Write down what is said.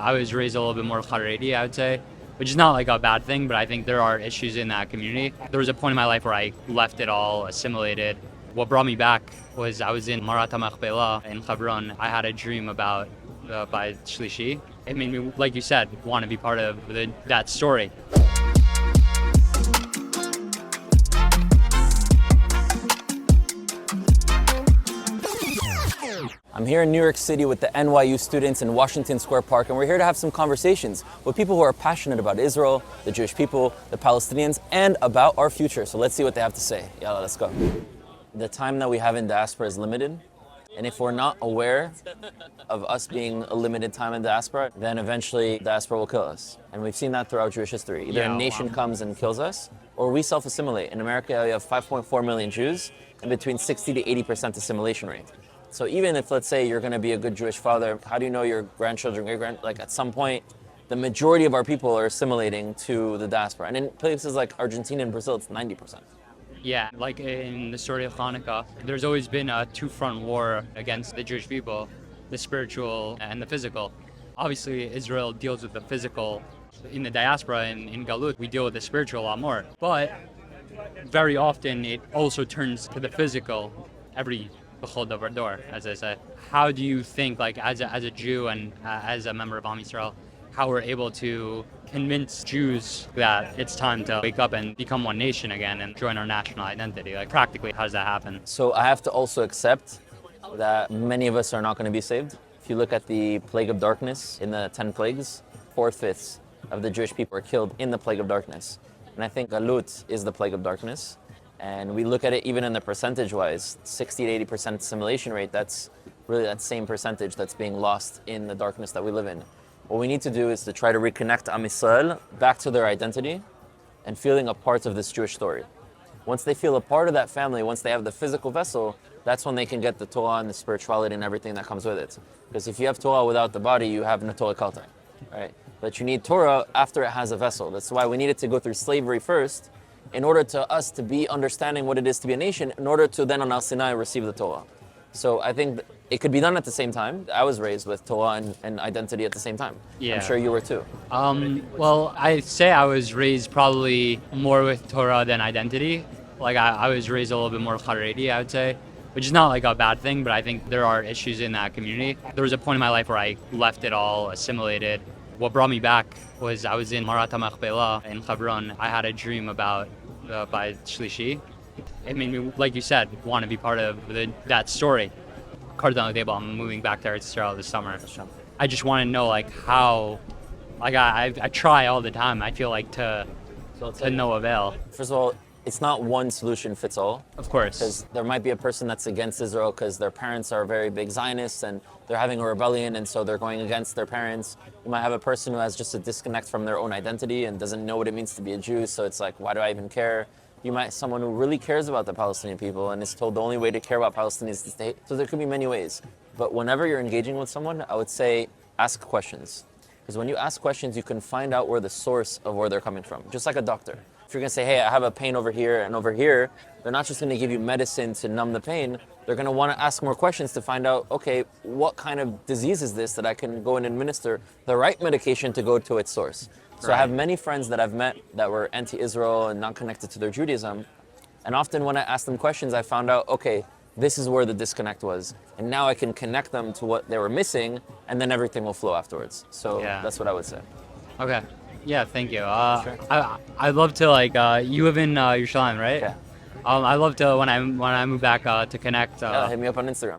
I was raised a little bit more Haredi, I would say, which is not like a bad thing, but I think there are issues in that community. There was a point in my life where I left it all, assimilated. What brought me back was I was in Marat HaMachpelah in Hebron. I had a dream about by Shlishi. It made me, like you said, want to be part of that story. I'm here in New York City with the NYU students in Washington Square Park, and we're here to have some conversations with people who are passionate about Israel, the Jewish people, the Palestinians, and about our future. So let's see what they have to say. Yalla, let's go. The time that we have in diaspora is limited, and if we're not aware of us being a limited time in diaspora, then eventually diaspora will kill us. And we've seen that throughout Jewish history. Either a nation comes and kills us, or we self-assimilate. In America, we have 5.4 million Jews, and between 60 to 80% assimilation rate. So even if, let's say, you're going to be a good Jewish father, how do you know your grandchildren, like at some point, the majority of our people are assimilating to the diaspora. And in places like Argentina and Brazil, it's 90%. Yeah, like in the story of Hanukkah, there's always been a two-front war against the Jewish people, the spiritual and the physical. Obviously, Israel deals with the physical in the diaspora, and in Galut, we deal with the spiritual a lot more. But very often, it also turns to the physical every door, as I said. How do you think, like as a Jew and as a member of Am Yisrael, how we're able to convince Jews that it's time to wake up and become one nation again and join our national identity? Like practically, how does that happen? So I have to also accept that many of us are not going to be saved. If you look at the plague of darkness in the 10 plagues, 4/5 of the Jewish people are killed in the plague of darkness. And I think Galut is the plague of darkness. And we look at it even in the percentage-wise, 60 to 80% assimilation rate, that's really that same percentage that's being lost in the darkness that we live in. What we need to do is to try to reconnect Am Yisrael back to their identity and feeling a part of this Jewish story. Once they feel a part of that family, once they have the physical vessel, that's when they can get the Torah and the spirituality and everything that comes with it. Because if you have Torah without the body, you have no Torah Kaltai, right? But you need Torah after it has a vessel. That's why we needed to go through slavery first, in order to us to be understanding what it is to be a nation, in order to then on Al Sinai receive the Torah. So I think it could be done at the same time. I was raised with Torah and identity at the same time. Yeah. I'm sure you were too. Well, I'd say I was raised probably more with Torah than identity. Like I was raised a little bit more Haredi, I would say, which is not like a bad thing, but I think there are issues in that community. There was a point in my life where I left it all, assimilated. What brought me back was I was in Marat HaMachpelah in Hebron. I had a dream about by Shlishi. It made me, like you said, want to be part of that story. I'm moving back to Eretz Yisrael this summer. I just want to know like how, like I try all the time. I feel like to no avail. First of all, it's not one solution fits all. Of course. Because there might be a person that's against Israel because their parents are very big Zionists and they're having a rebellion and so they're going against their parents. You might have a person who has just a disconnect from their own identity and doesn't know what it means to be a Jew, so it's like, why do I even care? You might someone who really cares about the Palestinian people and is told the only way to care about Palestinians is to stay. So there could be many ways. But whenever you're engaging with someone, I would say ask questions. Because when you ask questions, you can find out where the source of where they're coming from. Just like a doctor. If you're going to say, hey, I have a pain over here and over here, they're not just going to give you medicine to numb the pain. They're going to want to ask more questions to find out, okay, what kind of disease is this that I can go and administer the right medication to go to its source. So right. I have many friends that I've met that were anti-Israel and not connected to their Judaism. And often when I ask them questions, I found out, okay, this is where the disconnect was. And now I can connect them to what they were missing, and then everything will flow afterwards. So That's what I would say. Okay. Yeah, thank you. Sure. I'd love to you live in Yerushalayim, right? Yeah. I'd love to when I move back to connect. Hit me up on Instagram.